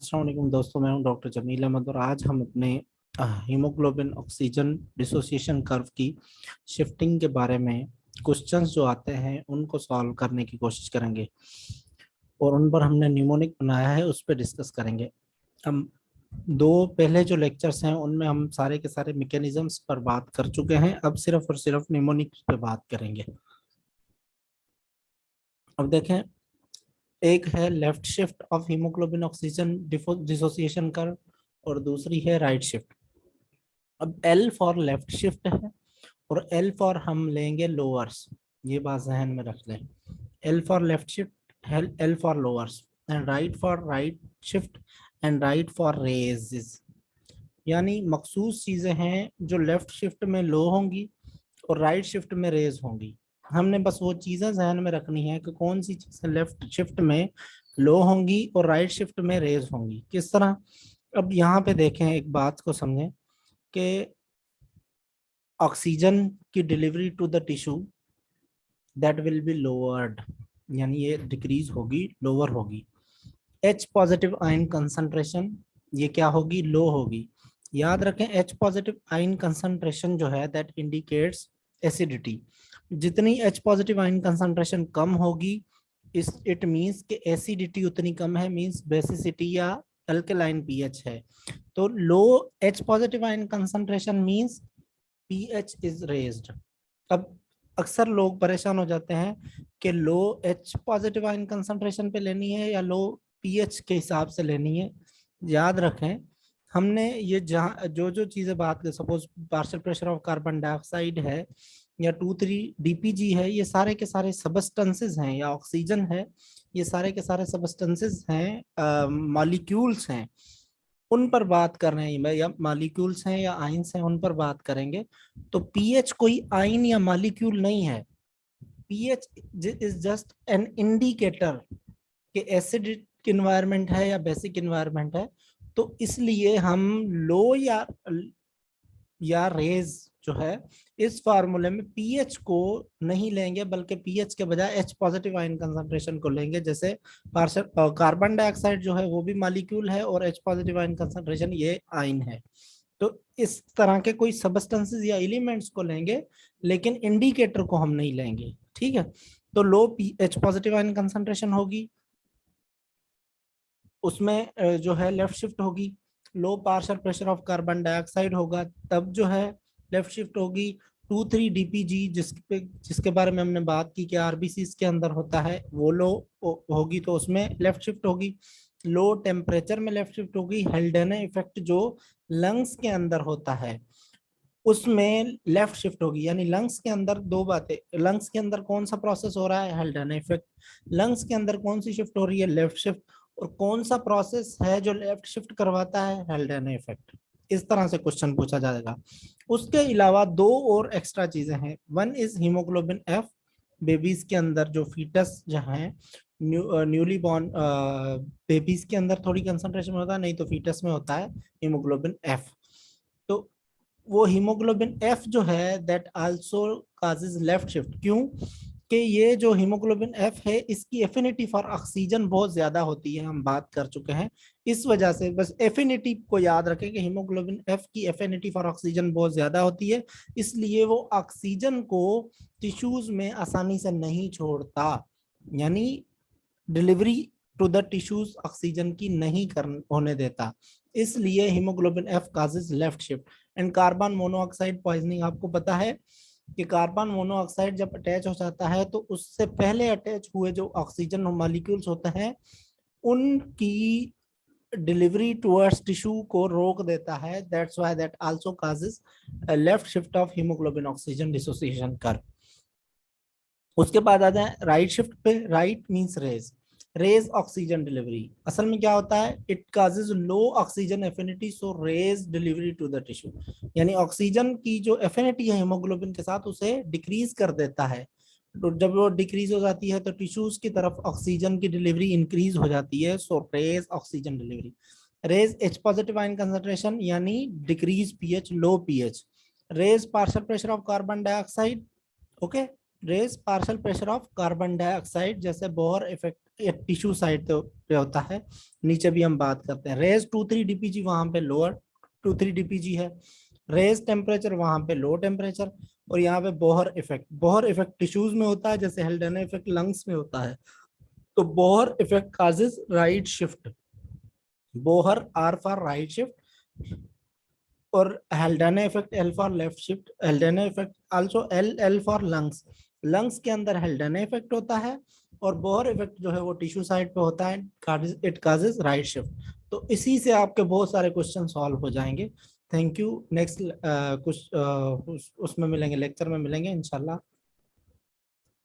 अस्सलाम वालेकुम दोस्तों, मैं हूं डॉक्टर जमील अहमद और आज हम अपने हीमोग्लोबिन ऑक्सीजन डिसोसिएशन कर्व की शिफ्टिंग के बारे में क्वेश्चंस जो आते हैं उनको सॉल्व करने की कोशिश करेंगे और उन पर हमने न्यूमोनिक बनाया है उस पर डिस्कस करेंगे। हम दो पहले जो लेक्चर्स हैं उनमें हम सारे के सारे मैकेनिज्म्स पर बात कर चुके हैं, अब सिर्फ और सिर्फ न्यूमोनिक पे बात करेंगे। अब देखें, एक है left shift of haemoglobin oxygen dissociation curve और दूसरी है राइट शिफ्ट। अब एल फॉर लेफ्ट शिफ्ट है और एल फॉर हम लेंगे लोअर्स, ये बात जहन में रख लें। L for left shift, L for lowers and right for right shift and right for raises. यानी मखसूस चीजें हैं जो लेफ्ट शिफ्ट में लो होंगी और राइट शिफ्ट में रेज होंगी। हमने बस वो चीजें जहन में रखनी है कि कौन सी चीजें लेफ्ट शिफ्ट में लो होंगी और राइट शिफ्ट में रेज होंगी, किस तरह। अब यहाँ पे देखें, एक बात को समझें कि ऑक्सीजन की delivery to the tissue that will be lowered, यानी ये डिक्रीज होगी, लोअर होगी। एच पॉजिटिव आयन कंसंट्रेशन ये क्या होगी, लो होगी। याद रखें, एच पॉजिटिव आयन कंसंट्रेशन जो है दैट इंडिकेट्स एसिडिटी। जितनी एच पॉजिटिव आयन कंसंट्रेशन कम होगी, इस इट मींस कि एसिडिटी उतनी कम है, मींस बेसिसिटी या अल्कलाइन पीएच है। तो low H positive ion concentration means pH is raised. अब अक्सर लोग परेशान हो जाते हैं कि low H positive ion concentration पे लेनी है या लो पीएच के हिसाब से लेनी है। याद रखें, हमने ये जहाँ जो जो चीजें बात कर, suppose partial pressure of carbon dioxide है या 2,3 डीपीजी है, ये सारे के सारे सबस्टेंसेस हैं, या ऑक्सीजन है, ये सारे के सारे सबस्टेंसेस हैं, मॉलिक्यूल्स हैं, उन पर बात कर रहे हैं, या मॉलिक्यूल्स हैं या आइंस हैं, उन पर बात करेंगे। तो पीएच कोई आइन या मॉलिक्यूल नहीं है। PH is just an indicator कि एसिडिक इन्वायरमेंट है या बेसिक इन्वायरमेंट है। तो इसलिए हम लो या रेज जो है, इस फार्मूले में पीएच को नहीं लेंगे, बल्कि पीएच के बजाय एच पॉजिटिव आयन कंसंट्रेशन को लेंगे। जैसे पार्शियल कार्बन डाइऑक्साइड जो है वो भी मॉलिक्यूल है और एच पॉजिटिव आयन कंसंट्रेशन ये आयन है। तो इस तरह के कोई सबस्टेंसेस या एलिमेंट्स को लेंगे, लेकिन इंडिकेटर को हम नहीं लेंगे, ठीक है। तो low H positive ion concentration होगी, उसमें जो है लेफ्ट शिफ्ट होगी। Low partial pressure of carbon dioxide होगा, तब जो है लेफ्ट शिफ्ट होगी। 2,3 डीपीजी जिसके बारे में हमने बात की कि आरबीसी के अंदर होता है, वो लो होगी, तो उसमें लेफ्ट शिफ्ट होगी। लो टेम्परेचर में लेफ्ट शिफ्ट होगी। हेल्डेने इफेक्ट जो लंग्स के अंदर होता है उसमें लेफ्ट शिफ्ट होगी। यानी लंग्स के अंदर दो बातें, लंग्स के अंदर कौन सा प्रोसेस हो रहा है, हेल्डेन इफेक्ट। लंग्स के अंदर कौन सी शिफ्ट हो रही है, लेफ्ट शिफ्ट। और कौन सा प्रोसेस है जो लेफ्ट शिफ्ट करवाता है, हेल्डेन इफेक्ट। इस तरह से क्वेश्चन पूछा जाएगा। उसके अलावा दो और एक्स्ट्रा चीजें हैं। One is haemoglobin F, babies के अंदर जो फीटस जो है, न्यूली बॉर्न बेबीज के अंदर थोड़ी कंसंट्रेशन होता है, नहीं तो फीटस में होता है हीमोग्लोबिन एफ। तो वो हीमोग्लोबिन एफ जो है that also causes left shift. क्यों? कि ये जो हीमोग्लोबिन एफ है इसकी एफिनिटी फॉर ऑक्सीजन बहुत ज्यादा होती है, हम बात कर चुके हैं। इस वजह से बस एफिनिटी को याद रखें कि हीमोग्लोबिन एफ की एफिनिटी फॉर ऑक्सीजन बहुत ज्यादा होती है, इसलिए वो ऑक्सीजन को टिश्यूज में आसानी से नहीं छोड़ता। यानी delivery to the tissues oxygen की नहीं कर होने देता, इसलिए haemoglobin F causes left shift. And carbon monoxide poisoning, आपको पता है कि कार्बन मोनोऑक्साइड जब अटैच हो जाता है तो उससे पहले अटैच हुए जो ऑक्सीजन मॉलिक्यूल्स होते हैं उनकी डिलीवरी टुवर्ड्स टिश्यू को रोक देता है। That's why that also causes left shift of haemoglobin oxygen dissociation कर। उसके बाद आ जाए राइट शिफ्ट पे। Right means raise, raise oxygen delivery. असल में क्या होता है, it causes low oxygen affinity so raise delivery to the tissue. यानी ऑक्सीजन की जो एफिनिटी है हीमोग्लोबिन के साथ उसे डिक्रीज कर देता है। तो जब वो डिक्रीज हो जाती है तो टिश्यूज की तरफ ऑक्सीजन की डिलीवरी इंक्रीज हो जाती है, so raise oxygen delivery. Raise H positive ion concentration यानी decrease pH, low pH. Raise partial pressure of carbon dioxide, okay. Raise partial pressure of carbon dioxide, जैसे बोहर इफेक्ट टिश्यू साइड पे होता है, नीचे भी हम बात करते हैं। रेज 2-3 डीपीजी वहां पे लोअर 2-3 डीपीजी है, रेज टेम्परेचर वहां पे लो टेम्परेचर, और यहाँ पे Bohr effect, Bohr effect tissues में होता है, जैसे हेल्डेना इफेक्ट लंग्स में होता है। तो Bohr effect causes right shift, Bohr R for right shift, और Haldane effect L for left shift, Haldane effect also L for lungs, lungs के अंदर हेल्डेना इफेक्ट होता है, और बोहर इफेक्ट जो है वो टिश्यू साइड पे होता है, इट काजेज राइट शिफ्ट। तो इसी से आपके बहुत सारे क्वेश्चन सॉल्व हो जाएंगे। Thank you. नेक्स्ट कुछ उसमें मिलेंगे, लेक्चर में मिलेंगे इंशाल्लाह।